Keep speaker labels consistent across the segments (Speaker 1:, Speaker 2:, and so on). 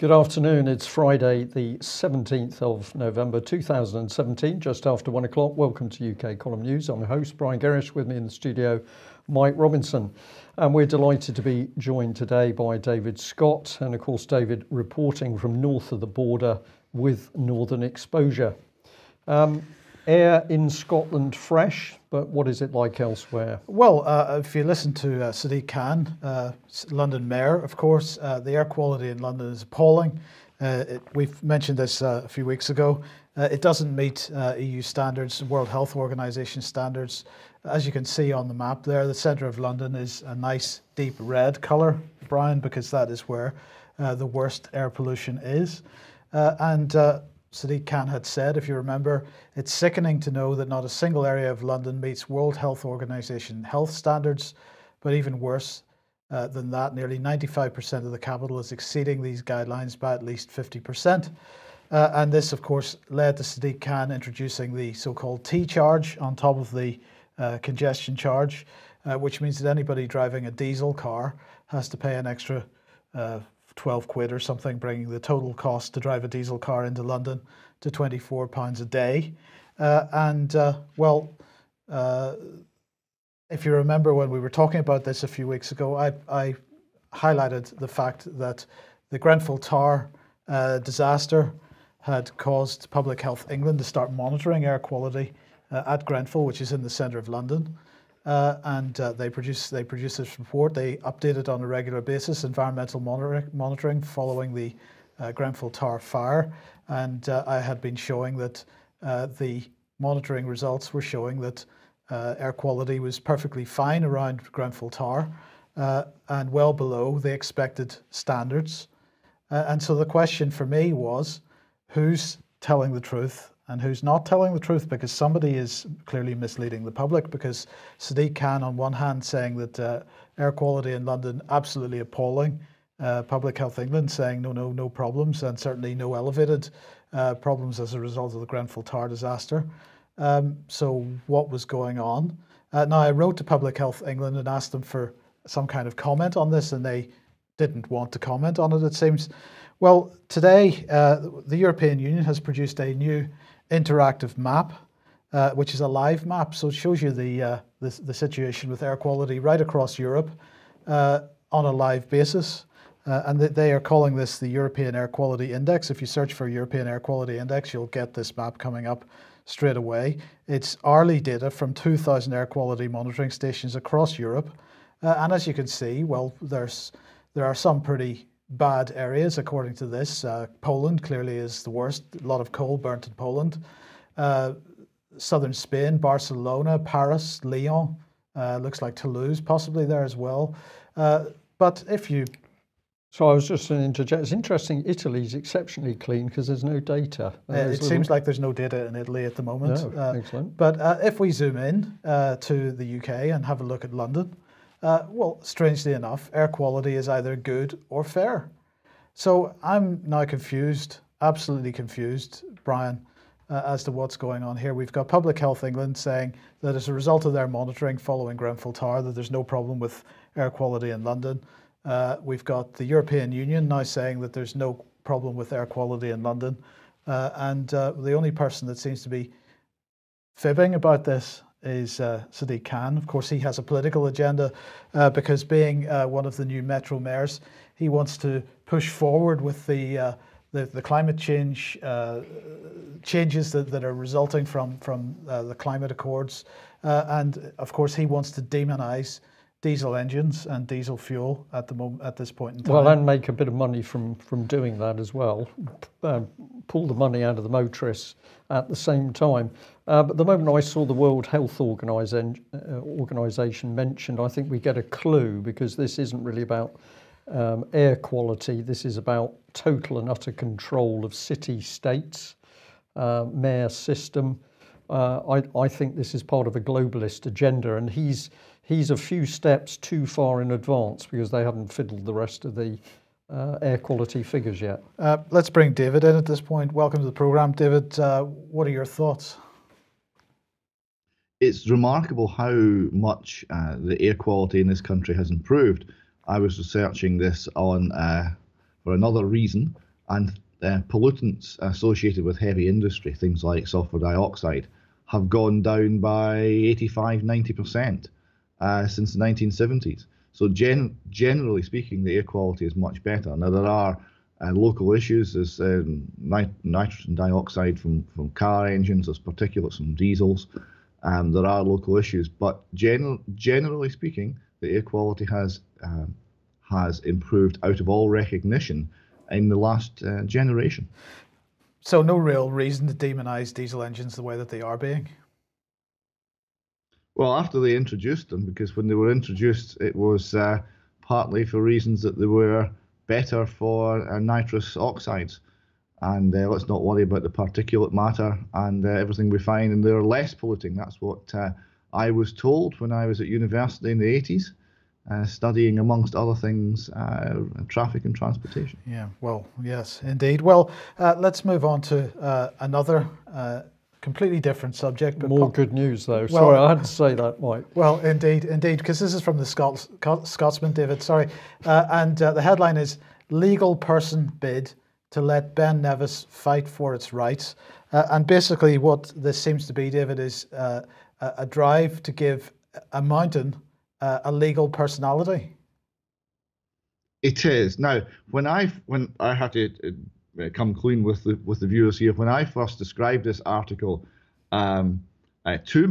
Speaker 1: Good afternoon. It's Friday, the 17th of November 2017, just after 1 o'clock. Welcome to UK Column News. I'm your host, Brian Gerrish. With me in the studio, Mike Robinson. And we're delighted to be joined today by David Scott. And of course, David reporting from north of the border with northern exposure. Air in Scotland fresh, but what is it like elsewhere?
Speaker 2: Well, if you listen to Sadiq Khan, London Mayor, of course, the air quality in London is appalling. We've mentioned this a few weeks ago. It doesn't meet EU standards, World Health Organization standards. As you can see on the map there, the centre of London is a nice deep red colour, Brian, because that is where the worst air pollution is. Sadiq Khan had said, if you remember, it's sickening to know that not a single area of London meets World Health Organization health standards, but even worse than that, nearly 95% of the capital is exceeding these guidelines by at least 50%. And this, of course, led to Sadiq Khan introducing the so-called T charge on top of the congestion charge, which means that anybody driving a diesel car has to pay an extra 12 quid or something, bringing the total cost to drive a diesel car into London to £24 a day. If you remember when we were talking about this a few weeks ago, I highlighted the fact that the Grenfell Tower disaster had caused Public Health England to start monitoring air quality at Grenfell, which is in the centre of London. They produce this report. They update it on a regular basis, environmental monitoring following the Grenfell Tower fire. And I had been showing that the monitoring results were showing that air quality was perfectly fine around Grenfell Tower and well below the expected standards. And so the question for me was, who's telling the truth and who's not telling the truth? Because somebody is clearly misleading the public, because Sadiq Khan on one hand saying that air quality in London absolutely appalling, Public Health England saying no problems, and certainly no elevated problems as a result of the Grenfell Tower disaster. So what was going on? Now I wrote to Public Health England and asked them for some kind of comment on this, and they didn't want to comment on it seems. Well, today the European Union has produced a new interactive map, which is a live map. So it shows you the situation with air quality right across Europe on a live basis. And they are calling this the European Air Quality Index. If you search for European Air Quality Index, you'll get this map coming up straight away. It's hourly data from 2,000 air quality monitoring stations across Europe. And as you can see, well, there are some pretty bad areas according to this. Poland clearly is the worst. A lot of coal burnt in Poland. Southern Spain, Barcelona, Paris, Lyon, looks like Toulouse possibly there as well. But if you...
Speaker 1: So I was just going to interject. It's interesting, Italy's exceptionally clean because there's no data.
Speaker 2: It seems like there's no data in Italy at the moment.
Speaker 1: Excellent.
Speaker 2: But if we zoom in to the UK and have a look at London, well, strangely enough, air quality is either good or fair. So I'm now confused, absolutely confused, Brian, as to what's going on here. We've got Public Health England saying that as a result of their monitoring following Grenfell Tower, that there's no problem with air quality in London. We've got the European Union now saying that there's no problem with air quality in London. The only person that seems to be fibbing about this is Sadiq Khan. Of course, he has a political agenda because being one of the new metro mayors, he wants to push forward with the climate change changes that are resulting from the climate accords. And of course, he wants to demonize diesel engines and diesel fuel at this point in time.
Speaker 1: Well, and make a bit of money from doing that as well. Pull the money out of the motorists at the same time. But the moment I saw the World Health Organization mentioned, I think we get a clue, because this isn't really about air quality. This is about total and utter control of city-states, mayor system. I think this is part of a globalist agenda, and he's a few steps too far in advance because they haven't fiddled the rest of the air quality figures yet.
Speaker 2: Let's bring David in at this point. Welcome to the programme, David. What are your thoughts?
Speaker 3: It's remarkable how much the air quality in this country has improved. I was researching this on for another reason, and pollutants associated with heavy industry, things like sulfur dioxide, have gone down by 85–90% since the 1970s. So generally speaking, the air quality is much better. Now, there are local issues. There's nitrogen dioxide from car engines, there's particulates from diesels. There are local issues, but generally speaking, the air quality has improved out of all recognition in the last generation.
Speaker 2: So no real reason to demonise diesel engines the way that they are being?
Speaker 3: Well, after they introduced them, because when they were introduced, it was partly for reasons that they were better for nitrous oxides. And let's not worry about the particulate matter and everything we find, and they're less polluting. That's what I was told when I was at university in the 80s, studying, amongst other things, traffic and transportation.
Speaker 2: Yeah, well, yes, indeed. Well, let's move on to another completely different subject. But
Speaker 1: more good news, though. Sorry, I had to say that, Mike.
Speaker 2: Well, indeed, because this is from the Scotsman, David, sorry. And the headline is, Legal Person Bid to Let Ben Nevis Fight for Its Rights. And basically what this seems to be, David, is a drive to give a mountain a legal personality.
Speaker 3: It is. Now, when I have to come clean with the viewers here, when I first described this article to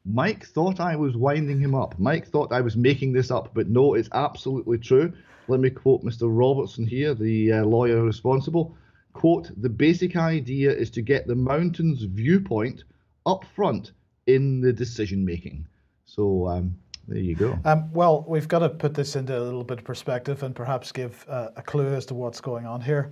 Speaker 3: Mike thought I was winding him up. Mike thought I was making this up, but no, it's absolutely true. Let me quote Mr. Robertson here, the lawyer responsible. Quote, "The basic idea is to get the mountain's viewpoint up front in the decision making." So there you go.
Speaker 2: Well, we've got to put this into a little bit of perspective and perhaps give a clue as to what's going on here.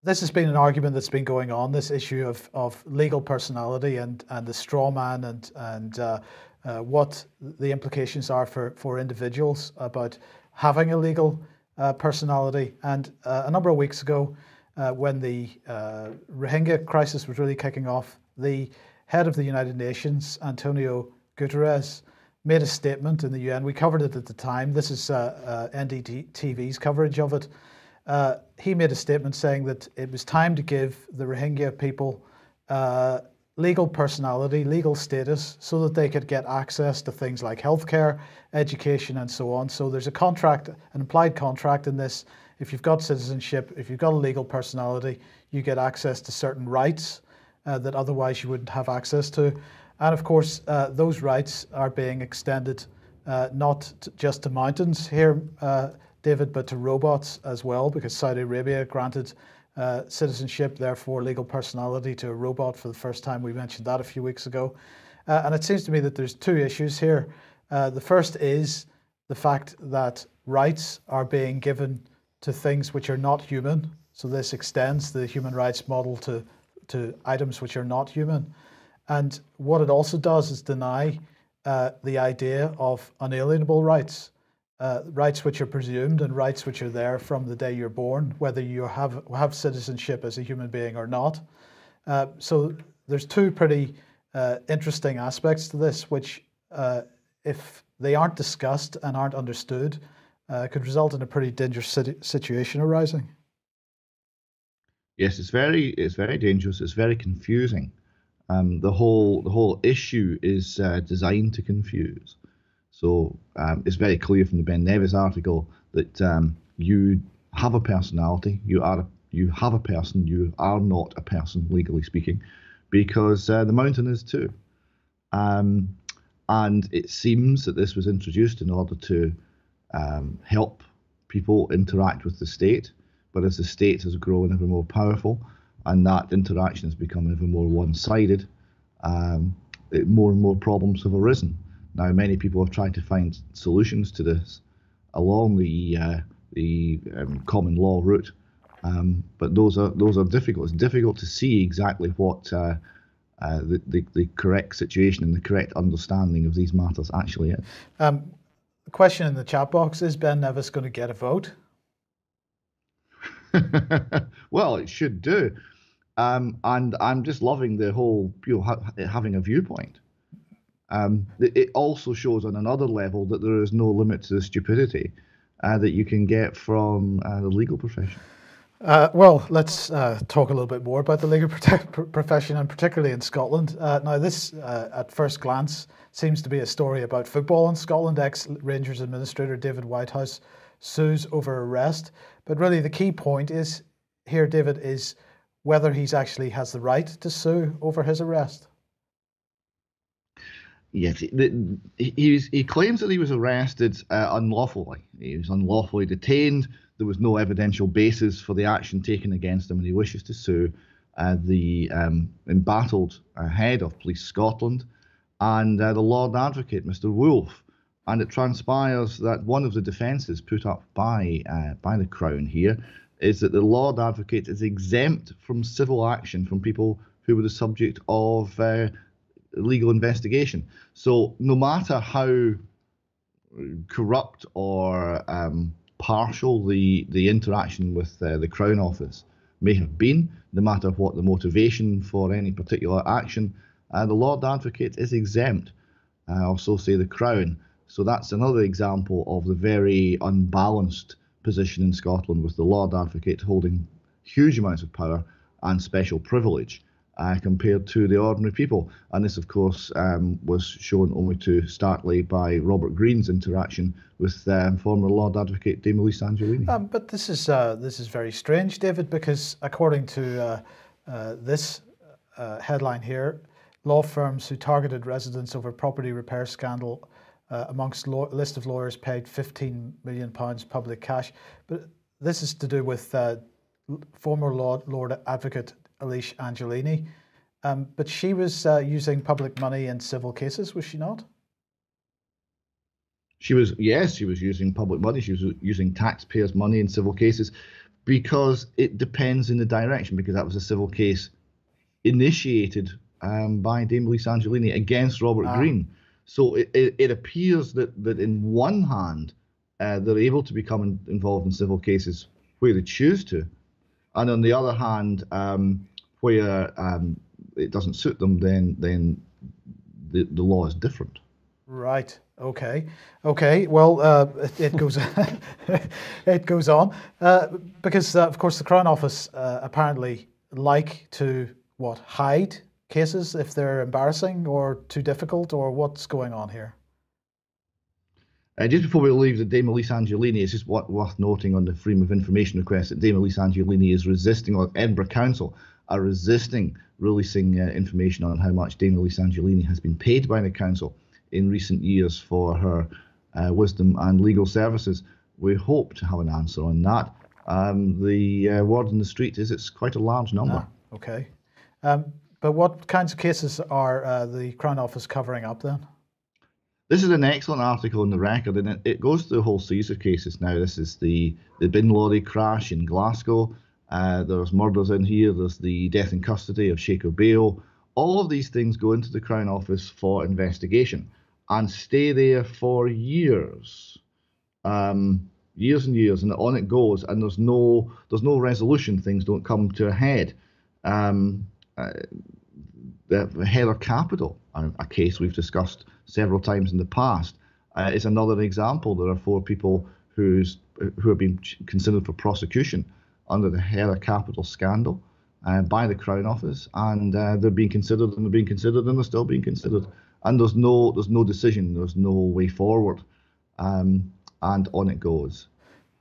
Speaker 2: This has been an argument that's been going on, this issue of legal personality and the straw man and what the implications are for individuals about having a legal personality. And a number of weeks ago, when the Rohingya crisis was really kicking off, the head of the United Nations, Antonio Guterres, made a statement in the UN. We covered it at the time. This is NDTV's coverage of it. He made a statement saying that it was time to give the Rohingya people legal personality, legal status, so that they could get access to things like healthcare, education, and so on. So there's a contract, an implied contract in this. If you've got citizenship, if you've got a legal personality, you get access to certain rights that otherwise you wouldn't have access to. And of course, those rights are being extended not just to mountains here, David, but to robots as well, because Saudi Arabia granted citizenship, therefore legal personality, to a robot for the first time. We mentioned that a few weeks ago. And it seems to me that there's two issues here. The first is the fact that rights are being given to things which are not human. So this extends the human rights model to items which are not human. And what it also does is deny the idea of unalienable rights. Rights which are presumed and rights which are there from the day you're born, whether you have citizenship as a human being or not. So there's two pretty interesting aspects to this, which if they aren't discussed and aren't understood, could result in a pretty dangerous situation arising.
Speaker 3: Yes, it's very dangerous. It's very confusing. The whole issue is designed to confuse. So it's very clear from the Ben Nevis article that you have a personality, you have a person, you are not a person, legally speaking, because the mountain is too. And it seems that this was introduced in order to help people interact with the state, but as the state has grown ever more powerful and that interaction has become ever more one-sided, more and more problems have arisen. Now, many people have tried to find solutions to this along the common law route, but those are difficult. It's difficult to see exactly what the correct situation and the correct understanding of these matters actually is.
Speaker 2: The question in the chat box, is Ben Nevis going to get a vote?
Speaker 3: Well, it should do, and I'm just loving the whole having a viewpoint. It also shows on another level that there is no limit to the stupidity. that you can get from the legal profession.
Speaker 2: Well, let's talk a little bit more about the legal profession, and particularly in Scotland. Now, this, at first glance, seems to be a story about football in Scotland. Ex-Rangers administrator David Whitehouse sues over arrest. But really the key point is here, David, is whether he's actually has the right to sue over his arrest.
Speaker 3: Yes, he claims that he was arrested unlawfully. He was unlawfully detained. There was no evidential basis for the action taken against him, and he wishes to sue the embattled head of Police Scotland and the Lord Advocate, Mr. Wolfe. And it transpires that one of the defences put up by the Crown here is that the Lord Advocate is exempt from civil action from people who were the subject of legal investigation. So no matter how corrupt or partial the interaction with the Crown Office may have been, no matter what the motivation for any particular action, the Lord Advocate is exempt. So say the Crown. So that's another example of the very unbalanced position in Scotland, with the Lord Advocate holding huge amounts of power and special privilege compared to the ordinary people. And this, of course, was shown only too starkly by Robert Greene's interaction with former Lord Advocate Dame Elise Angelini.
Speaker 2: But this is very strange, David, because according to this headline here, law firms who targeted residents over property repair scandal amongst list of lawyers paid £15 million public cash. But this is to do with former Lord Advocate Elise Angelini. But she was using public money in civil cases, was she not?
Speaker 3: She was using public money. She was using taxpayers' money in civil cases, because it depends in the direction, because that was a civil case initiated by Dame Elise Angelini against Robert Greene. So it appears that in one hand, they're able to become involved in civil cases where they choose to, and on the other hand, where it doesn't suit them, then the law is different.
Speaker 2: Right. Okay. Well, it goes it goes on because of course the Crown Office apparently like to hide cases if they're embarrassing or too difficult, or what's going on here?
Speaker 3: Just before we leave the Dame Elise Angelini, it's just worth noting on the Freedom of Information request that Dame Elise Angelini is resisting, or Edinburgh Council are resisting releasing information on how much Dame Elise Angelini has been paid by the council in recent years for her wisdom and legal services. We hope to have an answer on that. The word on the street is it's quite a large number.
Speaker 2: Okay. But what kinds of cases are the Crown Office covering up then?
Speaker 3: This is an excellent article in the Record, and it goes through a whole series of cases now. This is the bin lorry crash in Glasgow. There's murders in here. There's the death in custody of Sheikh O'Bail. All of these things go into the Crown Office for investigation and stay there for years. Years and years, and on it goes, and there's no resolution. Things don't come to a head. The Heather Capital, a case we've discussed several times in the past, is another example. There are 4 people who have been considered for prosecution under the Heather Capital scandal by the Crown Office, and they're being considered, and they're still being considered, and there's no decision, there's no way forward, and on it goes.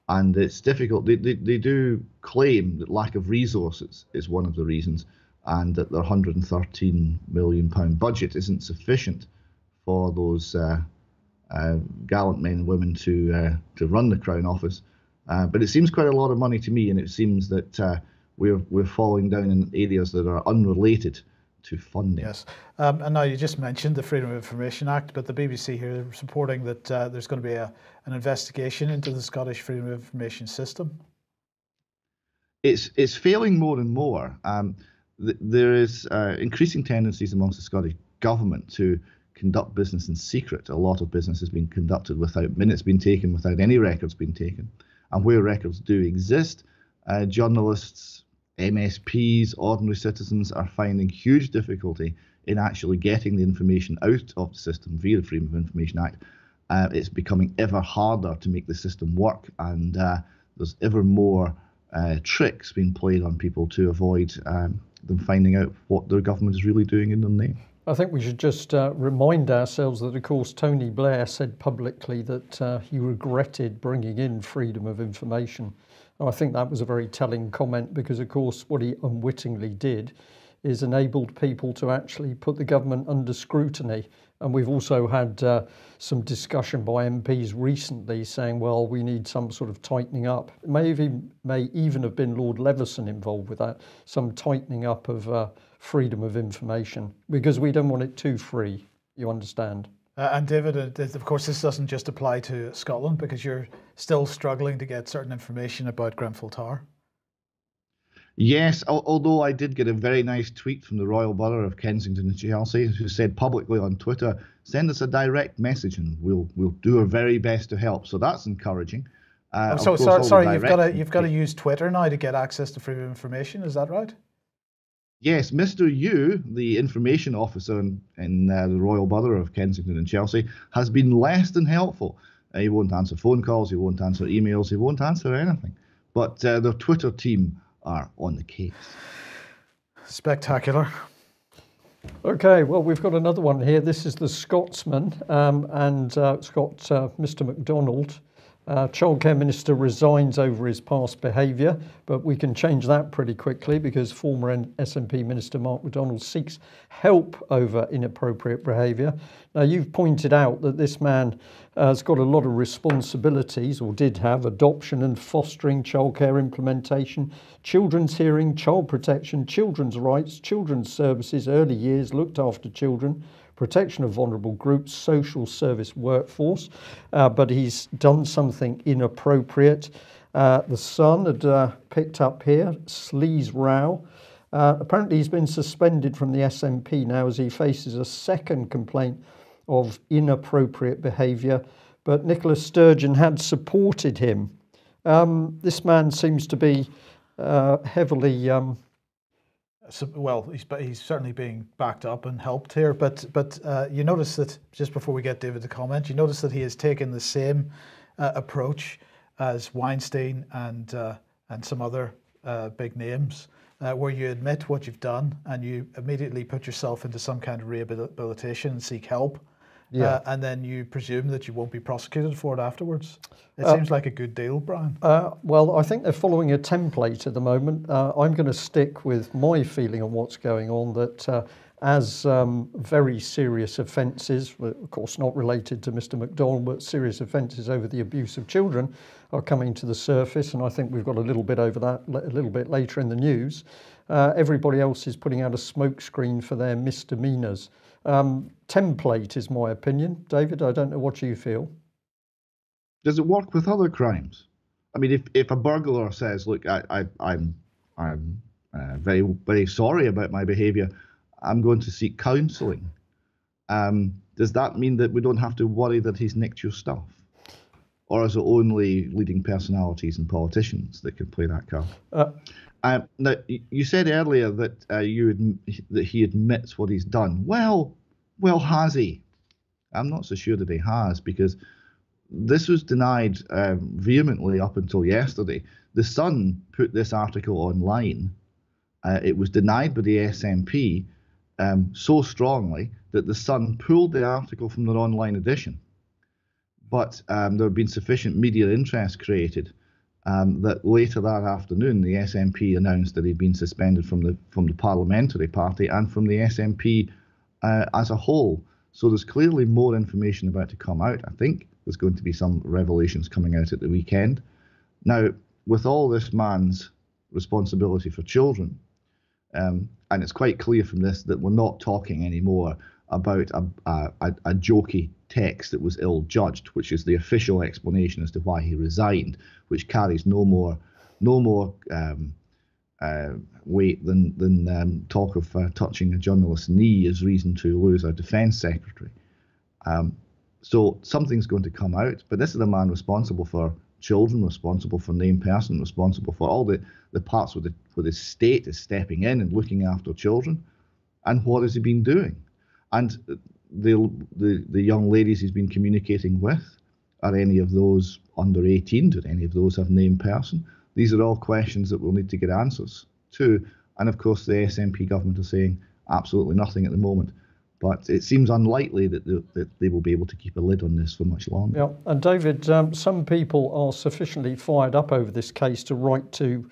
Speaker 3: And it's difficult. They do claim that lack of resources is one of the reasons, and that their £113 million budget isn't sufficient for those gallant men and women to run the Crown Office. But it seems quite a lot of money to me, and it seems that we're falling down in areas that are unrelated to funding.
Speaker 2: Yes, and now you just mentioned the Freedom of Information Act, but the BBC here is reporting that there's going to be an investigation into the Scottish Freedom of Information system.
Speaker 3: It's failing more and more. There is increasing tendencies amongst the Scottish government to conduct business in secret. A lot of business has been conducted without minutes being taken, without any records being taken. And where records do exist, journalists, MSPs, ordinary citizens are finding huge difficulty in actually getting the information out of the system via the Freedom of Information Act. it's becoming ever harder to make the system work, and there's ever more tricks being played on people to avoid them finding out what their government is really doing in their name.
Speaker 1: I think we should just remind ourselves that, of course, Tony Blair said publicly that he regretted bringing in freedom of information. And I think that was a very telling comment because, of course, what he unwittingly did is enabled people to actually put the government under scrutiny. And we've also had some discussion by MPs recently saying, well, we need some sort of tightening up. It may even have been Lord Leveson involved with that, some tightening up of freedom of information, because we don't want it too free, you understand.
Speaker 2: And David, of course, this doesn't just apply to Scotland, because you're still struggling to get certain information about Grenfell Tower.
Speaker 3: Yes, although I did get a very nice tweet from the Royal Borough of Kensington and Chelsea, who said publicly on Twitter, send us a direct message and we'll do our very best to help. So that's encouraging.
Speaker 2: Sorry, you've got to use Twitter now to get access to freedom of information. Is that right?
Speaker 3: Yes, Mr. Yu, the information officer in the Royal Borough of Kensington and Chelsea, has been less than helpful. He won't answer phone calls, he won't answer emails, he won't answer anything. But their Twitter team are on the case.
Speaker 2: Spectacular.
Speaker 1: Okay, well, we've got another one here. This is the Scotsman, and it's got Mr. MacDonald. Childcare Minister resigns over his past behaviour, but we can change that pretty quickly because former SNP Minister Mark MacDonald seeks help over inappropriate behaviour. Now, you've pointed out that this man has got a lot of responsibilities, or did have: adoption and fostering, childcare implementation, children's hearing, child protection, children's rights, children's services, early years, looked after children, protection of vulnerable groups, social service workforce, but he's done something inappropriate. The Sun had picked up here, Sleaze row. Apparently he's been suspended from the SNP now as he faces a second complaint of inappropriate behaviour, but Nicola Sturgeon had supported him. This man seems to be heavily...
Speaker 2: Well, he's certainly being backed up and helped here, but you notice that, just before we get David to comment, you notice that he has taken the same approach as Weinstein and some other big names, where you admit what you've done and you immediately put yourself into some kind of rehabilitation and seek help. Yeah. And then you presume that you won't be prosecuted for it afterwards. It seems like a good deal, Brian.
Speaker 1: Well, I think they're following a template at the moment. I'm going to stick with my feeling on what's going on, that as very serious offences, of course not related to Mr. MacDonald, but serious offences over the abuse of children are coming to the surface, and I think we've got a little bit over that a little bit later in the news. Everybody else is putting out a smokescreen for their misdemeanours. Template is my opinion. David, I don't know what you feel.
Speaker 3: Does it work with other crimes? I mean, if a burglar says, "Look, I'm very, very sorry about my behaviour. I'm going to seek counselling," does that mean that we don't have to worry that he's nicked your stuff? Or is it only leading personalities and politicians that can play that card? Now, you said earlier that that he admits what he's done. Well, has he? I'm not so sure that he has, because this was denied vehemently up until yesterday. The Sun put this article online. It was denied by the SNP so strongly that the Sun pulled the article from their online edition. But there had been sufficient media interest created that later that afternoon the SNP announced that he'd been suspended from the parliamentary party and from the SNP as a whole. So there's clearly more information about to come out. I think there's going to be some revelations coming out at the weekend. Now, with all this man's responsibility for children, and it's quite clear from this that we're not talking anymore about a jokey text that was ill-judged, which is the official explanation as to why he resigned, which carries no more weight than talk of touching a journalist's knee as reason to lose our defence secretary. So something's going to come out, but this is a man responsible for children, responsible for named person, responsible for all the parts where the state is stepping in and looking after children. And what has he been doing? And the young ladies he's been communicating with, are any of those under 18? Do any of those have named person? These are all questions that we'll need to get answers to. And of course, the SNP government are saying absolutely nothing at the moment. But it seems unlikely that they will be able to keep a lid on this for much longer.
Speaker 1: Yeah, and David, some people are sufficiently fired up over this case to write to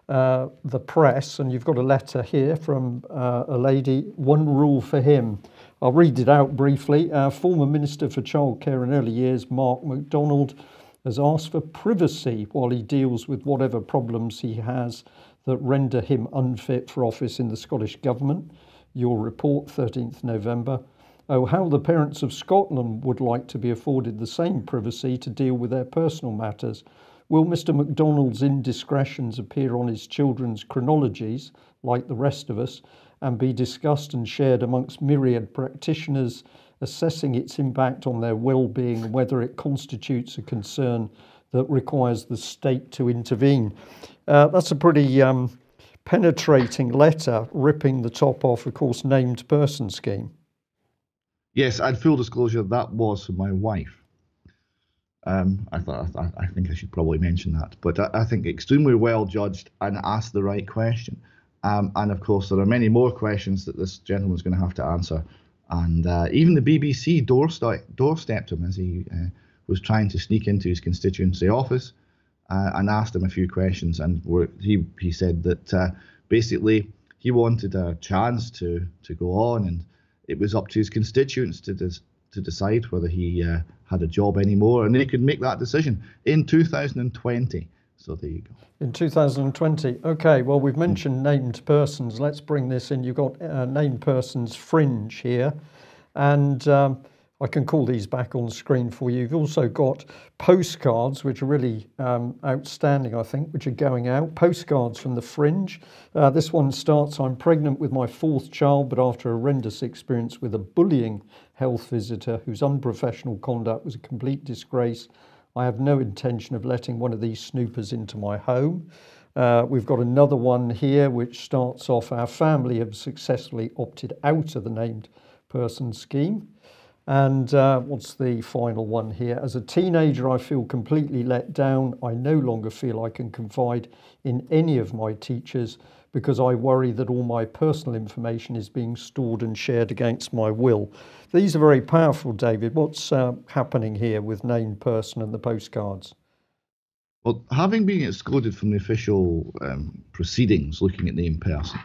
Speaker 1: the press, and you've got a letter here from a lady, One Rule for Him. I'll read it out briefly. Former Minister for Childcare and Early Years, Mark MacDonald, has asked for privacy while he deals with whatever problems he has that render him unfit for office in the Scottish Government. Your report, 13th November. Oh, how the parents of Scotland would like to be afforded the same privacy to deal with their personal matters. Will Mr MacDonald's indiscretions appear on his children's chronologies, like the rest of us, and be discussed and shared amongst myriad practitioners, assessing its impact on their well-being and whether it constitutes a concern that requires the state to intervene? That's a pretty penetrating letter, ripping the top off, of course, named person scheme.
Speaker 3: Yes, and full disclosure, that was for my wife. I think I should probably mention that, but I think extremely well judged and asked the right question. And of course, there are many more questions that this gentleman's going to have to answer. And even the BBC doorstepped him as he was trying to sneak into his constituency office and asked him a few questions. And he said that basically he wanted a chance to go on, and it was up to his constituents to decide whether he had a job anymore, and they could make that decision in 2020. So there you go. In
Speaker 1: 2020. Okay, well, we've mentioned named persons. Let's bring this in. You've got named persons fringe here, and I can call these back on screen for you. You've also got postcards, which are really outstanding, I think, which are going out. Postcards from the fringe. This one starts, I'm pregnant with my 4th child, but after a horrendous experience with a bullying health visitor whose unprofessional conduct was a complete disgrace, I have no intention of letting one of these snoopers into my home. We've got another one here which starts off, our family have successfully opted out of the named person scheme. And what's the final one here? As a teenager, I feel completely let down. I no longer feel I can confide in any of my teachers because I worry that all my personal information is being stored and shared against my will. These are very powerful, David. What's happening here with named person and the postcards?
Speaker 3: Well, having been excluded from the official proceedings looking at named person,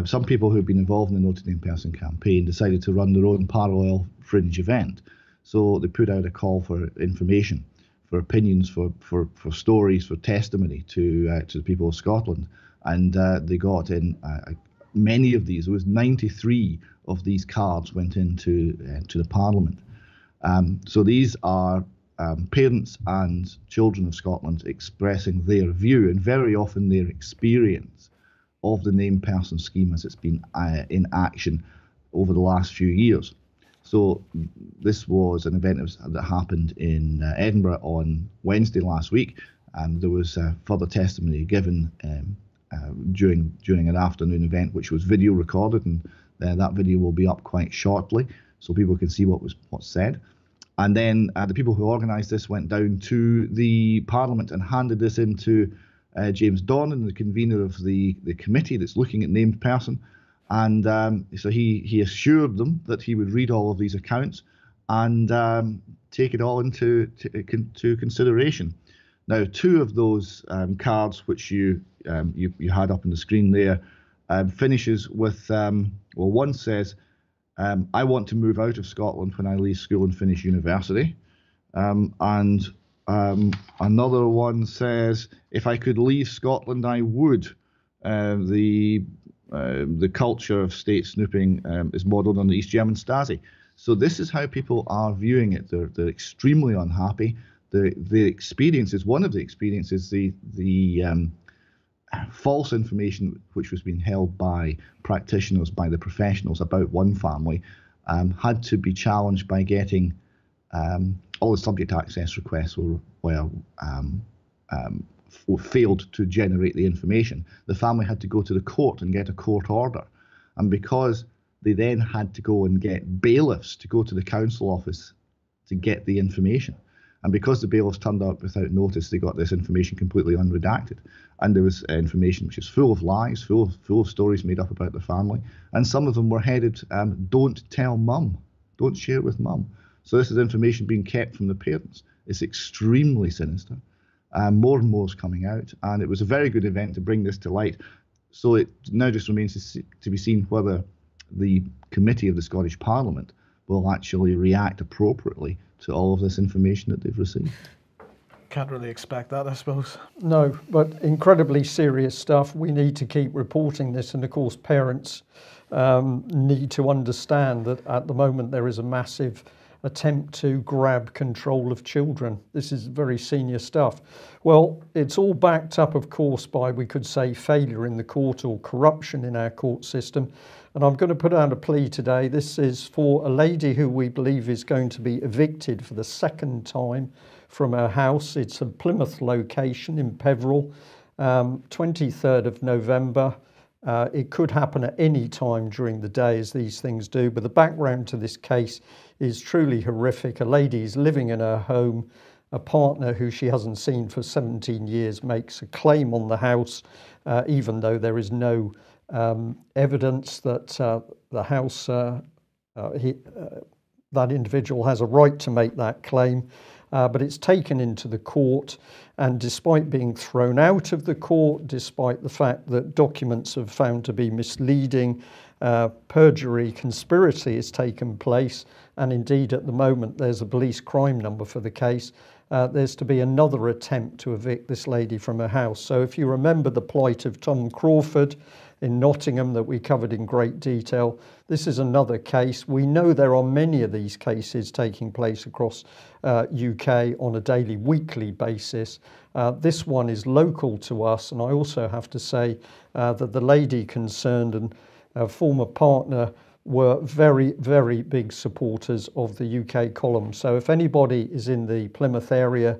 Speaker 3: some people who've been involved in the Noted Named Person campaign decided to run their own parallel fringe event. So they put out a call for information, for opinions, for stories, for testimony to the people of Scotland. And they got in many of these. There was 93 of these cards went into to the Parliament. So these are parents and children of Scotland expressing their view and very often their experience of the named person scheme as it's been in action over the last few years. So this was an event that happened in Edinburgh on Wednesday last week, and there was further testimony given during an afternoon event, which was video recorded, and that video will be up quite shortly, so people can see what's said. And then the people who organised this went down to the Parliament and handed this into James Donnan, the convener of the committee that's looking at named person, and so he assured them that he would read all of these accounts and take it all into consideration. Now, 2 of those cards, which you had up on the screen there, finishes with one says, "I want to move out of Scotland when I leave school and finish university," and another one says, "If I could leave Scotland, I would. The culture of state snooping is modelled on the East German Stasi." So this is how people are viewing it. They're extremely unhappy. The experiences, one of the experiences, the false information which was being held by practitioners, by the professionals about one family, had to be challenged by getting all the subject access requests failed to generate the information. The family had to go to the court and get a court order. And because they then had to go and get bailiffs to go to the council office to get the information. And because the bailiffs turned up without notice, they got this information completely unredacted. And there was information which is full of lies, full of stories made up about the family. And some of them were headed, don't tell mum, don't share it with mum. So this is information being kept from the parents. It's extremely sinister. More and more is coming out. And it was a very good event to bring this to light. So it now just remains to be seen whether the committee of the Scottish Parliament will actually react appropriately to all of this information that they've received.
Speaker 2: Can't really expect that, I suppose.
Speaker 1: No, but incredibly serious stuff. We need to keep reporting this, and of course parents need to understand that at the moment there is a massive attempt to grab control of children. This is very senior stuff. Well, it's all backed up, of course, by, we could say, failure in the court or corruption in our court system. And I'm going to put out a plea today. This is for a lady who we believe is going to be evicted for the second time from her house. It's a Plymouth location in Peveril, 23rd of November. It could happen at any time during the day, as these things do, but the background to this case is truly horrific. A lady is living in her home. A partner who she hasn't seen for 17 years makes a claim on the house, even though there is no evidence that the house, that individual has a right to make that claim. But it's taken into the court, and despite being thrown out of the court, despite the fact that documents are found to be misleading, perjury, conspiracy has taken place, and indeed at the moment there's a police crime number for the case. There's to be another attempt to evict this lady from her house. So if you remember the plight of Tom Crawford in Nottingham that we covered in great detail, this is another case. We know there are many of these cases taking place across UK on a daily, weekly basis. This one is local to us, and I also have to say that the lady concerned and her former partner were very, very big supporters of the UK column. So if anybody is in the Plymouth area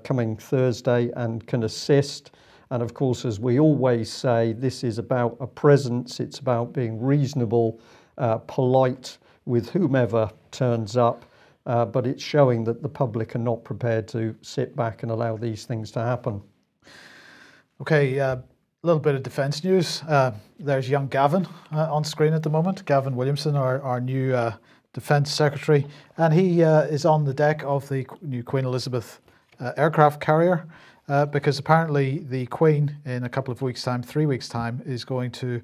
Speaker 1: coming Thursday and can assist, and of course, as we always say, this is about a presence, it's about being reasonable, polite with whomever turns up, but it's showing that the public are not prepared to sit back and allow these things to happen.
Speaker 2: Okay, a little bit of defence news. There's young Gavin on screen at the moment, Gavin Williamson, our new Defence Secretary, and he is on the deck of the new Queen Elizabeth aircraft carrier. Because apparently the Queen, in a couple of weeks' time, 3 weeks' time, is going to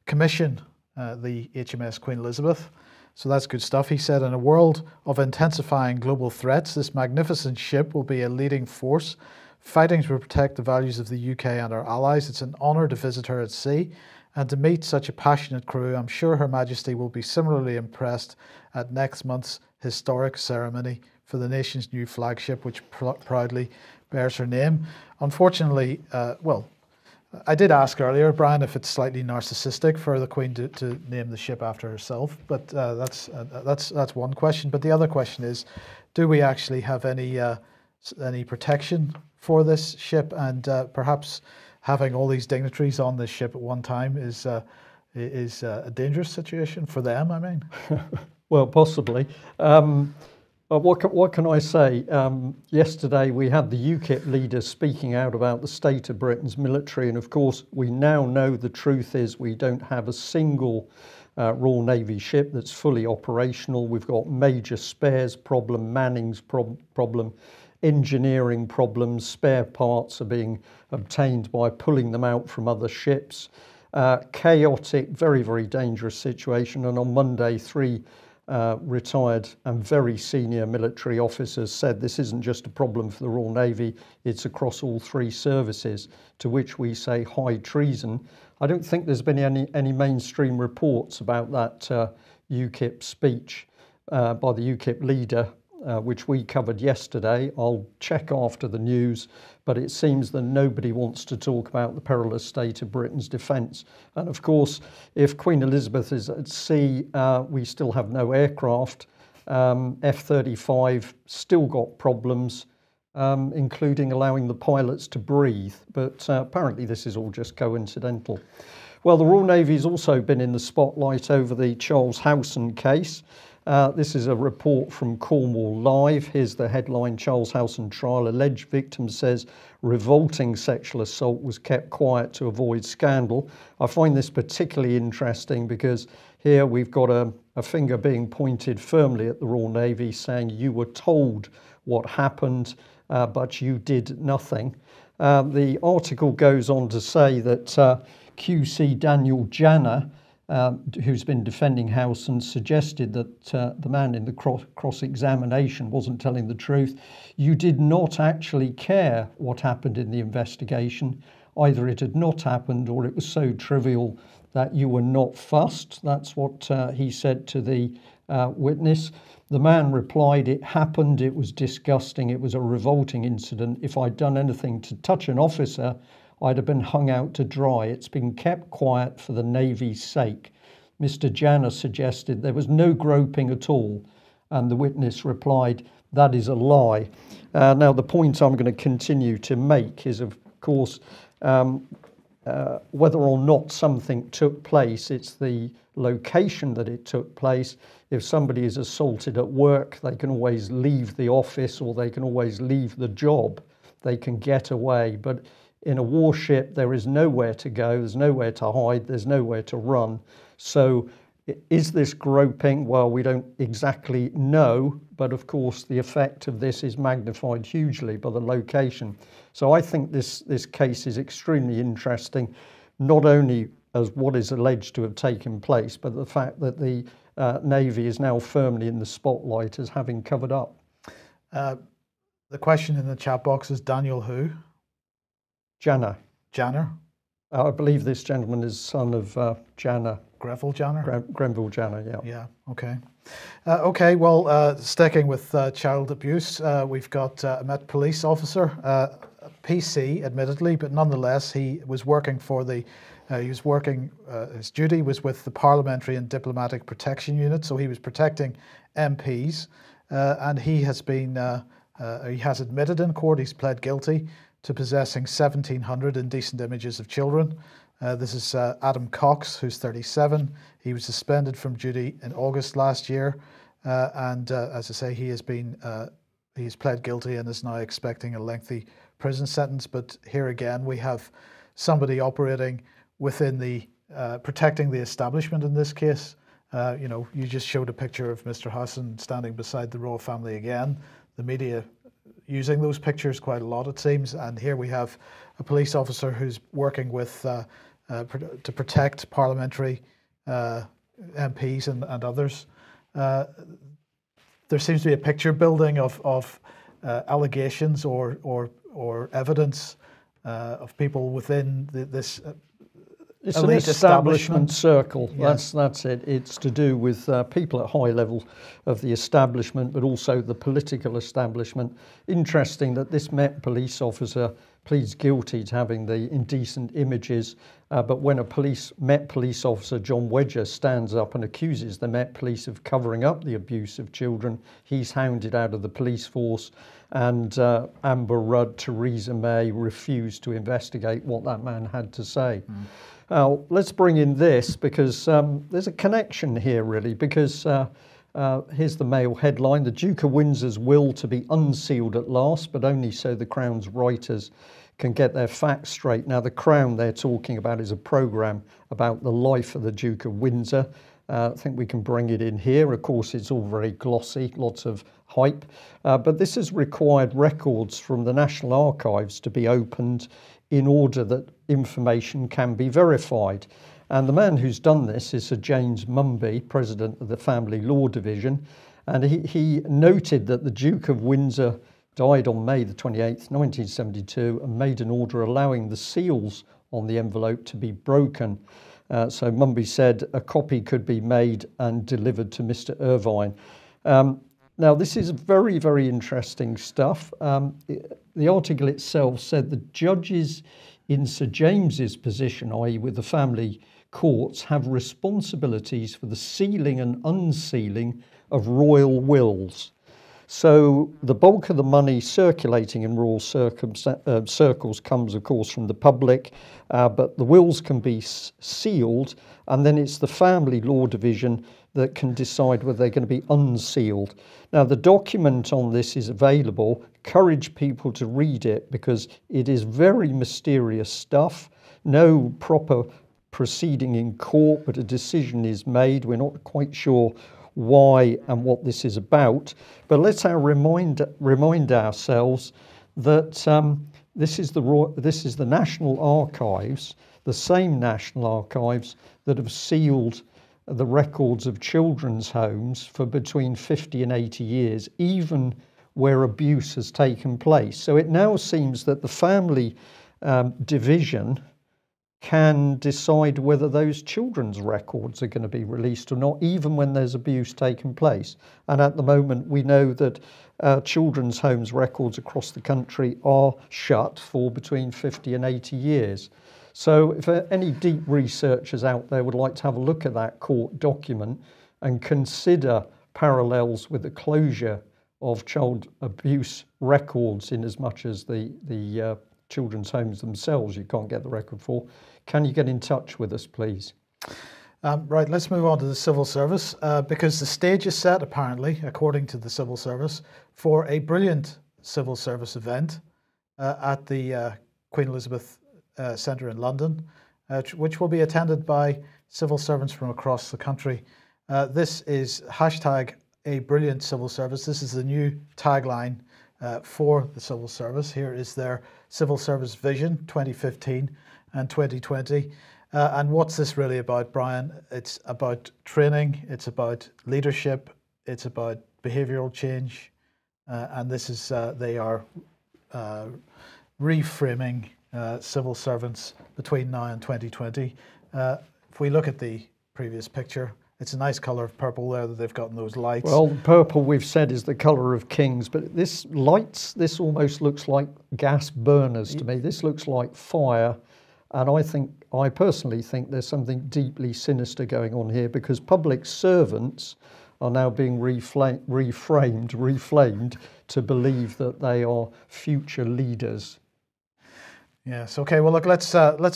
Speaker 2: commission the HMS Queen Elizabeth. So that's good stuff. He said, in a world of intensifying global threats, this magnificent ship will be a leading force, fighting to protect the values of the UK and our allies. It's an honour to visit her at sea and to meet such a passionate crew. I'm sure Her Majesty will be similarly impressed at next month's historic ceremony for the nation's new flagship, which proudly bears her name. Unfortunately, well, I did ask earlier, Brian, if it's slightly narcissistic for the Queen to name the ship after herself, but that's one question. But the other question is, do we actually have any protection for this ship? And perhaps having all these dignitaries on this ship at one time is a dangerous situation for them, I mean.
Speaker 1: Well, possibly. What can I say? Yesterday we had the UKIP leader speaking out about the state of Britain's military, and of course we now know the truth is we don't have a single Royal Navy ship that's fully operational. We've got major spares problem, mannings problem, engineering problems. Spare parts are being obtained by pulling them out from other ships. Chaotic, very, very dangerous situation. And on Monday, three retired and very senior military officers said this isn't just a problem for the Royal Navy, it's across all three services, to which we say high treason. I don't think there's been any mainstream reports about that UKIP speech by the UKIP leader, which we covered yesterday. I'll check after the news, but it seems that nobody wants to talk about the perilous state of Britain's defence. And of course, if Queen Elizabeth is at sea, we still have no aircraft. F-35 still got problems, including allowing the pilots to breathe. But apparently this is all just coincidental. Well, the Royal Navy's also been in the spotlight over the Charles Howeson case. This is a report from Cornwall Live. Here's the headline: Charles Howeson trial. Alleged victim says revolting sexual assault was kept quiet to avoid scandal. I find this particularly interesting because here we've got a finger being pointed firmly at the Royal Navy, saying you were told what happened, but you did nothing. The article goes on to say that QC Daniel Janner, who's been defending Howeson, suggested that the man in the cross-examination wasn't telling the truth. You did not actually care what happened in the investigation. Either it had not happened or it was so trivial that you were not fussed. That's what he said to the witness. The man replied, "It happened, it was disgusting, it was a revolting incident. If I'd done anything to touch an officer, I'd have been hung out to dry. It's been kept quiet for the Navy's sake." Mr. Janner suggested there was no groping at all, and the witness replied, "That is a lie." Now, the point I'm going to continue to make is, of course, whether or not something took place, it's the location that it took place. If somebody is assaulted at work, they can always leave the office or they can always leave the job. They can get away. But in a warship, there is nowhere to go, there's nowhere to hide, there's nowhere to run. So is this groping? Well, we don't exactly know, but of course the effect of this is magnified hugely by the location. So I think this case is extremely interesting, not only as what is alleged to have taken place, but the fact that the Navy is now firmly in the spotlight as having covered up.
Speaker 2: The question in the chat box is Daniel who?
Speaker 1: Janner.
Speaker 2: Janner?
Speaker 1: I believe this gentleman is son of Janner.
Speaker 2: Greville Janner?
Speaker 1: Grenville Janner, yeah.
Speaker 2: Yeah, okay. Okay, well, sticking with child abuse, we've got a Met police officer, PC, admittedly, but nonetheless, he was working for the, his duty was with the Parliamentary and Diplomatic Protection Unit, so he was protecting MPs, and he has been, he has admitted in court, he's pled guilty to possessing 1,700 indecent images of children. This is Adam Cox, who's 37. He was suspended from duty in August last year, and as I say, he has been he's pled guilty and is now expecting a lengthy prison sentence. But here again, we have somebody operating within the protecting the establishment in this case. You know, you just showed a picture of Mr. Howeson standing beside the royal family again. The media using those pictures quite a lot, it seems, and here we have a police officer who's working with to protect parliamentary MPs and others. There seems to be a picture building of allegations or evidence of people within this
Speaker 1: it's an
Speaker 2: elite
Speaker 1: establishment circle.
Speaker 2: Yes.
Speaker 1: That's it. It's to do with people at high level of the establishment, but also the political establishment. Interesting that this Met police officer pleads guilty to having the indecent images, but when a Met police officer, John Wedger, stands up and accuses the Met police of covering up the abuse of children, he's hounded out of the police force, and Amber Rudd, Theresa May refused to investigate what that man had to say. Now, let's bring in this because there's a connection here, really, because here's the Mail headline: the Duke of Windsor's will to be unsealed at last, but only so the Crown's writers can get their facts straight. Now, the Crown they're talking about is a programme about the life of the Duke of Windsor. I think we can bring it in here. Of course, it's all very glossy, lots of hype, but this has required records from the National Archives to be opened in order that information can be verified. And the man who's done this is Sir James Mumby, President of the Family Law Division, and he noted that the Duke of Windsor died on May the 28th, 1972, and made an order allowing the seals on the envelope to be broken. So Mumby said a copy could be made and delivered to Mr. Irvine. Now, this is very, very interesting stuff. The article itself said the judges in Sir James's position, i.e. with the family courts, have responsibilities for the sealing and unsealing of royal wills. So the bulk of the money circulating in rural circles comes, of course, from the public, but the wills can be sealed, and then it's the family law division that can decide whether they're going to be unsealed. Now, the document on this is available. Encourage people to read it because it is very mysterious stuff. No proper proceeding in court, but a decision is made. We're not quite sure why and what this is about, but let's remind ourselves that this is the National Archives, the same National Archives that have sealed the records of children's homes for between 50 and 80 years, even where abuse has taken place. So it now seems that the family division can decide whether those children's records are going to be released or not, even when there's abuse taking place. And at the moment, we know that children's homes records across the country are shut for between 50 and 80 years. So if any deep researchers out there would like to have a look at that court document and consider parallels with the closure of child abuse records, in as much as the children's homes themselves you can't get the record for, can you get in touch with us, please?
Speaker 2: Right, let's move on to the civil service, because the stage is set, apparently, according to the civil service, for a brilliant civil service event at the Queen Elizabeth Centre in London, which will be attended by civil servants from across the country. This is hashtag a brilliant civil service. This is the new tagline for the civil service. Here is their civil service vision 2015 and 2020. And what's this really about, Brian? It's about training, it's about leadership, it's about behavioural change, and this is they are reframing civil servants between now and 2020. If we look at the previous picture, it's a nice colour of purple there that they've got in those lights.
Speaker 1: Well, purple we've said is the colour of kings, but this almost looks like gas burners to me. This looks like fire, and I personally think there's something deeply sinister going on here, because public servants are now being reflamed to believe that they are future leaders.
Speaker 2: Yes. Okay. Well, look. Let's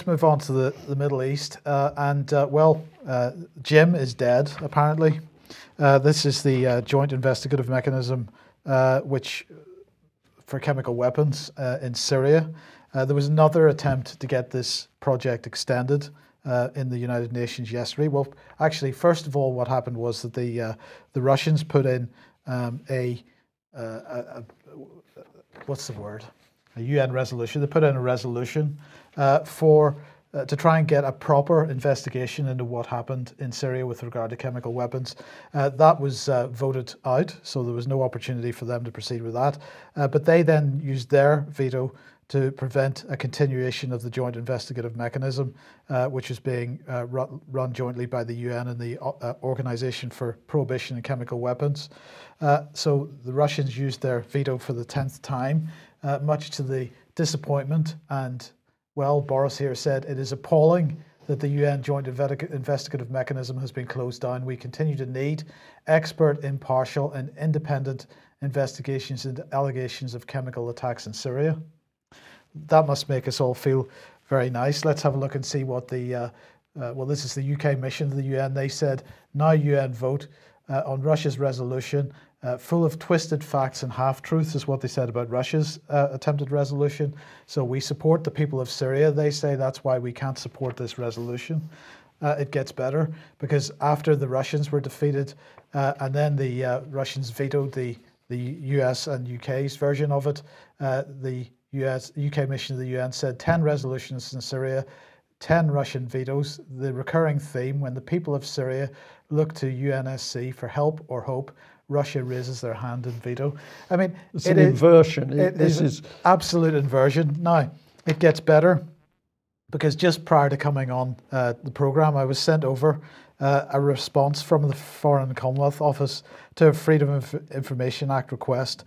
Speaker 2: move on to the Middle East. Jim is dead. Apparently, this is the Joint Investigative Mechanism, which for chemical weapons in Syria. There was another attempt to get this project extended in the United Nations yesterday. Well, actually, first of all, what happened was that the Russians put in what's the word? A UN resolution. They put in a resolution to try and get a proper investigation into what happened in Syria with regard to chemical weapons. That was voted out, so there was no opportunity for them to proceed with that. But they then used their veto to prevent a continuation of the Joint Investigative Mechanism, which is being run jointly by the UN and the Organization for Prohibition of Chemical Weapons. So the Russians used their veto for the 10th time, much to the disappointment. And, well, Boris here said, it is appalling that the UN Joint Investigative Mechanism has been closed down. We continue to need expert, impartial and independent investigations into allegations of chemical attacks in Syria. That must make us all feel very nice. Let's have a look and see what this is the UK mission of the UN. They said, now UN vote on Russia's resolution, full of twisted facts and half-truths, is what they said about Russia's attempted resolution. So we support the people of Syria. They say that's why we can't support this resolution. It gets better, because after the Russians were defeated and then the Russians vetoed the US and UK's version of it, the UK mission of the UN said 10 resolutions in Syria, 10 Russian vetoes. The recurring theme: when the people of Syria look to UNSC for help or hope, Russia raises their hand and veto. I mean,
Speaker 1: it's an inversion.
Speaker 2: This is absolute inversion. Now, it gets better, because just prior to coming on the programme, I was sent over a response from the Foreign and Commonwealth Office to a Freedom of Information Act request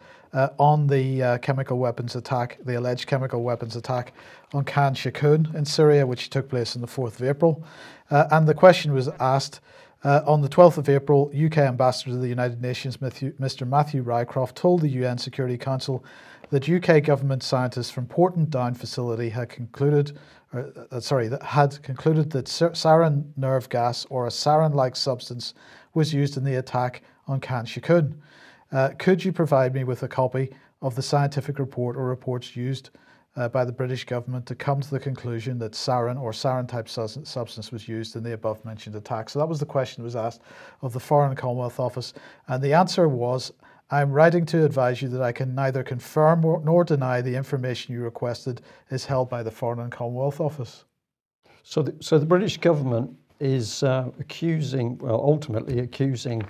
Speaker 2: on the chemical weapons attack, the alleged chemical weapons attack on Khan Shaykhun in Syria, which took place on the 4th of April. And the question was asked, On the 12th of April, UK Ambassador to the United Nations, Mr. Matthew Rycroft, told the UN Security Council that UK government scientists from Porton Down facility had concluded that sarin nerve gas, or a sarin-like substance, was used in the attack on Khan Shaykhun. Could you provide me with a copy of the scientific report or reports used by the British government to come to the conclusion that sarin or sarin-type substance was used in the above-mentioned attack? So that was the question that was asked of the Foreign and Commonwealth Office. And the answer was, I'm writing to advise you that I can neither confirm nor deny the information you requested is held by the Foreign and Commonwealth Office.
Speaker 1: So the British government is ultimately accusing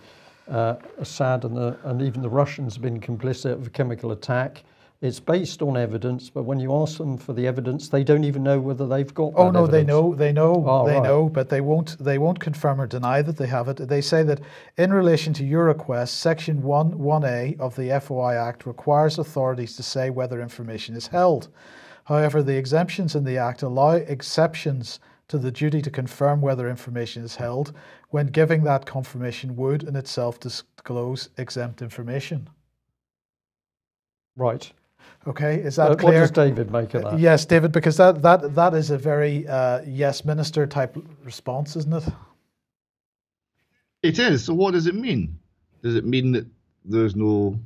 Speaker 1: Assad and even the Russians have been complicit of a chemical attack. It's based on evidence, but when you ask them for the evidence, they don't even know whether they've got that
Speaker 2: no,
Speaker 1: evidence.
Speaker 2: they know,
Speaker 1: right.
Speaker 2: know, but they won't confirm or deny that they have it. They say that in relation to your request, Section 1(a) of the FOI Act requires authorities to say whether information is held. However, the exemptions in the Act allow exceptions to the duty to confirm whether information is held when giving that confirmation would in itself disclose exempt information.
Speaker 1: Right.
Speaker 2: Okay, is that clear?
Speaker 1: What does David make of that?
Speaker 2: Yes, David, because that is a very yes minister type response, isn't it?
Speaker 3: It is. So what does it mean? Does it mean that there's no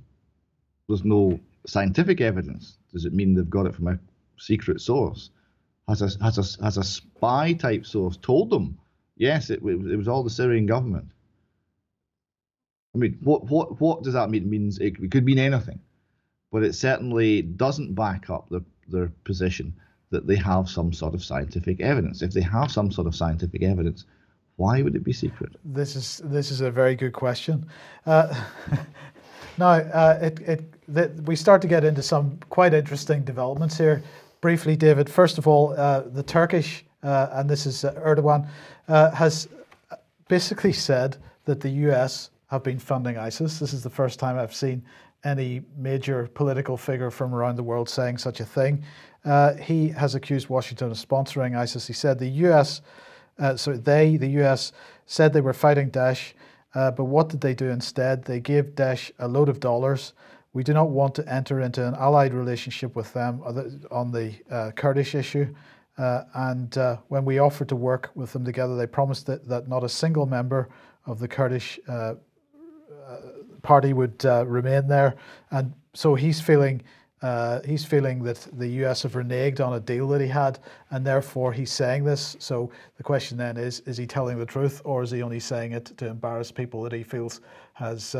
Speaker 3: scientific evidence? Does it mean they've got it from a secret source? Has a spy type source told them? Yes, it was all the Syrian government. I mean, what does that mean? It means it could mean anything. But it certainly doesn't back up their position that they have some sort of scientific evidence. If they have some sort of scientific evidence, why would it be secret?
Speaker 2: This is a very good question. We start to get into some quite interesting developments here. Briefly, David, first of all, the Turkish, and this is Erdogan, has basically said that the US have been funding ISIS. This is the first time I've seen any major political figure from around the world saying such a thing. He has accused Washington of sponsoring ISIS. He said the US said they were fighting Daesh, but what did they do instead? They gave Daesh a load of dollars. We do not want to enter into an allied relationship with them on the Kurdish issue. And when we offered to work with them together, they promised that not a single member of the Kurdish party would remain there. And so he's feeling that the US have reneged on a deal that he had, and therefore he's saying this. So the question then is he telling the truth, or is he only saying it to embarrass people that he feels has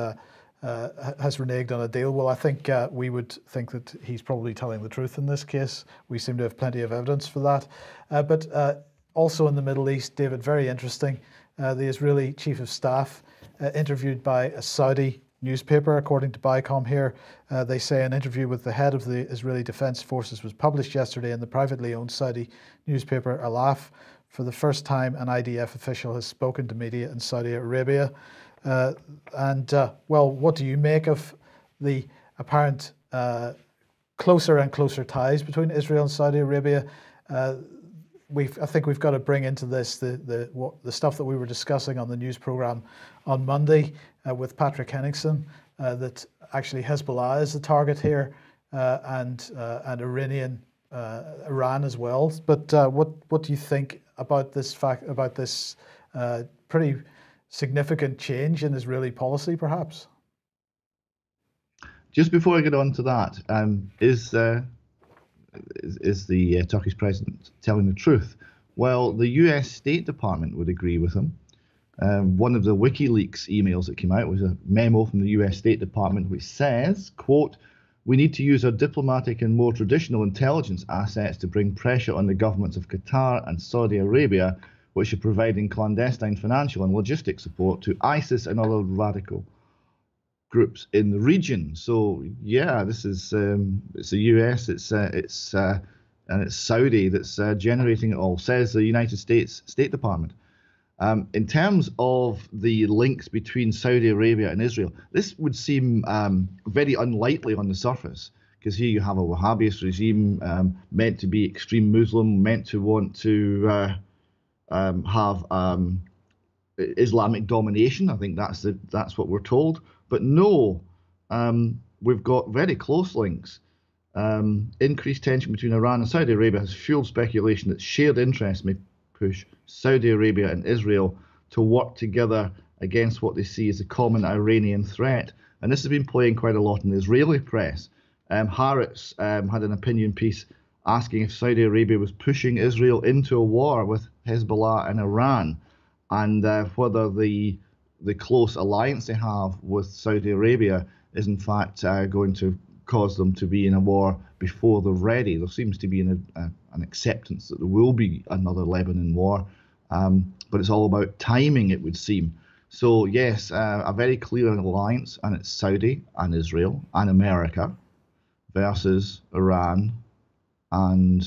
Speaker 2: reneged on a deal? Well, I think we would think that he's probably telling the truth in this case. We seem to have plenty of evidence for that. But also in the Middle East, David, very interesting, the Israeli Chief of Staff interviewed by a Saudi newspaper, according to BICOM here. They say an interview with the head of the Israeli Defense Forces was published yesterday in the privately owned Saudi newspaper Alaf. For the first time, an IDF official has spoken to media in Saudi Arabia. Well, what do you make of the apparent closer and closer ties between Israel and Saudi Arabia? I think we've got to bring into this the stuff that we were discussing on the news program on Monday with Patrick Henningsen, that actually Hezbollah is the target here, and Iran as well. But what do you think about this pretty significant change in Israeli policy, perhaps?
Speaker 3: Just before I get on to that, is the Turkish president telling the truth? Well, the US State Department would agree with him. One of the WikiLeaks emails that came out was a memo from the US State Department which says, quote, "We need to use our diplomatic and more traditional intelligence assets to bring pressure on the governments of Qatar and Saudi Arabia, which are providing clandestine financial and logistics support to ISIS and other radical groups in the region." So yeah, this is it's the US, it's Saudi that's generating it all, says the United States State Department. In terms of the links between Saudi Arabia and Israel, this would seem very unlikely on the surface, because here you have a Wahhabist regime meant to be extreme Muslim, meant to want to have Islamic domination. I think that's what we're told. But no, we've got very close links. Increased tension between Iran and Saudi Arabia has fueled speculation that shared interests may push Saudi Arabia and Israel to work together against what they see as a common Iranian threat. And this has been playing quite a lot in the Israeli press. Haaretz had an opinion piece asking if Saudi Arabia was pushing Israel into a war with Hezbollah and Iran, and whether the close alliance they have with Saudi Arabia is in fact going to cause them to be in a war before they're ready. There seems to be an acceptance that there will be another Lebanon war, but it's all about timing, it would seem. So yes, a very clear alliance, and it's Saudi and Israel and America versus Iran and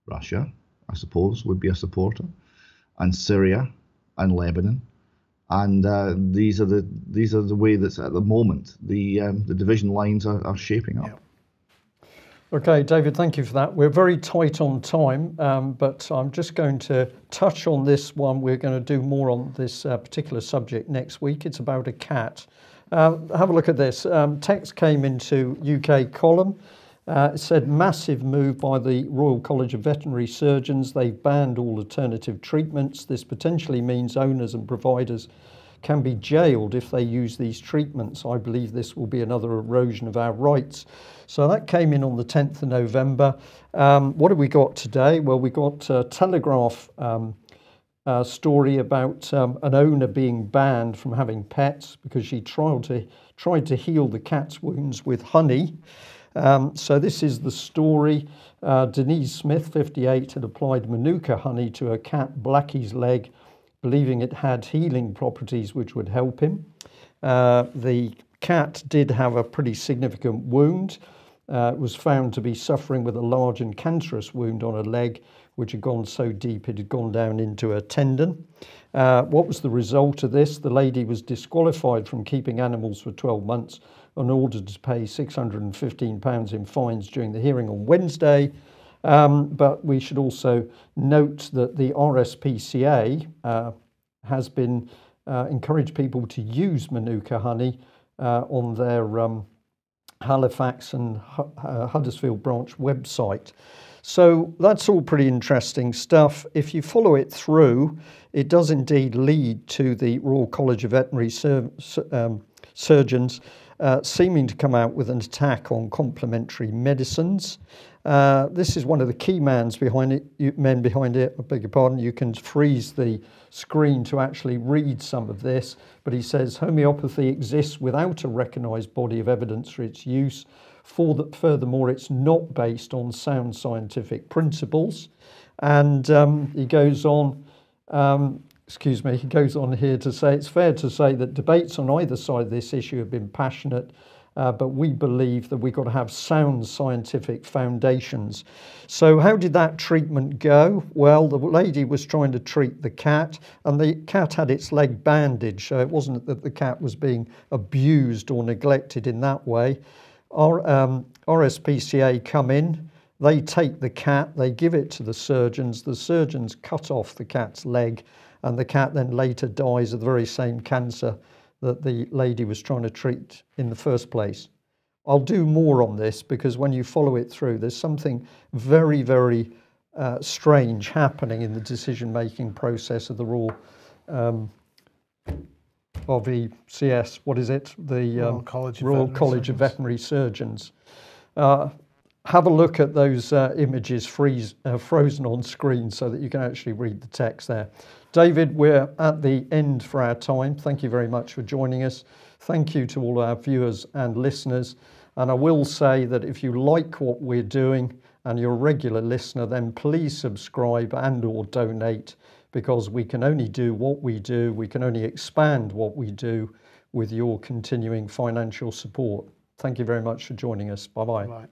Speaker 3: Russia, I suppose, would be a supporter, and Syria and Lebanon. And these are the way that's at the moment the division lines are shaping up.
Speaker 2: Yeah.
Speaker 1: Okay, David, thank you for that. We're very tight on time, but I'm just going to touch on this one. We're going to do more on this particular subject next week. It's about a cat. Have a look at this. Text came into UK column. It said, massive move by the Royal College of Veterinary Surgeons. They've banned all alternative treatments. This potentially means owners and providers can be jailed if they use these treatments. I believe this will be another erosion of our rights. So that came in on the 10th of November. What have we got today? Well, we got a Telegraph story about an owner being banned from having pets because she tried to heal the cat's wounds with honey. So this is the story. Denise Smith, 58, had applied Manuka honey to her cat Blackie's leg, believing it had healing properties which would help him. The cat did have a pretty significant wound. It was found to be suffering with a large and cancerous wound on her leg, which had gone so deep it had gone down into her tendon. What was the result of this? The lady was disqualified from keeping animals for 12 months and ordered to pay £615 in fines during the hearing on Wednesday. But we should also note that the RSPCA has been encouraged people to use Manuka honey on their Halifax and Huddersfield branch website. So that's all pretty interesting stuff. If you follow it through, it does indeed lead to the Royal College of Veterinary Surgeons seeming to come out with an attack on complementary medicines. This is one of the key men behind it. I beg your pardon. You can freeze the screen to actually read some of this, but he says homeopathy exists without a recognised body of evidence for its use. Furthermore, it's not based on sound scientific principles. And he goes on. He goes on here to say it's fair to say that debates on either side of this issue have been passionate, but we believe that we've got to have sound scientific foundations. So how did that treatment go? Well, the lady was trying to treat the cat, and the cat had its leg bandaged, so it wasn't that the cat was being abused or neglected in that way. Our RSPCA come in, they take the cat, they give it to the surgeons cut off the cat's leg, and the cat then later dies of the very same cancer that the lady was trying to treat in the first place. I'll do more on this because when you follow it through, there's something very, very strange happening in the decision-making process of the Royal RVCS, what is it? The Royal College of Veterinary Surgeons. Have a look at those images frozen on screen so that you can actually read the text there. David, we're at the end for our time. Thank you very much for joining us. Thank you to all our viewers and listeners. And I will say that if you like what we're doing and you're a regular listener, then please subscribe and or donate, because we can only do what we do. We can only expand what we do with your continuing financial support. Thank you very much for joining us. Bye-bye.
Speaker 2: Bye-bye.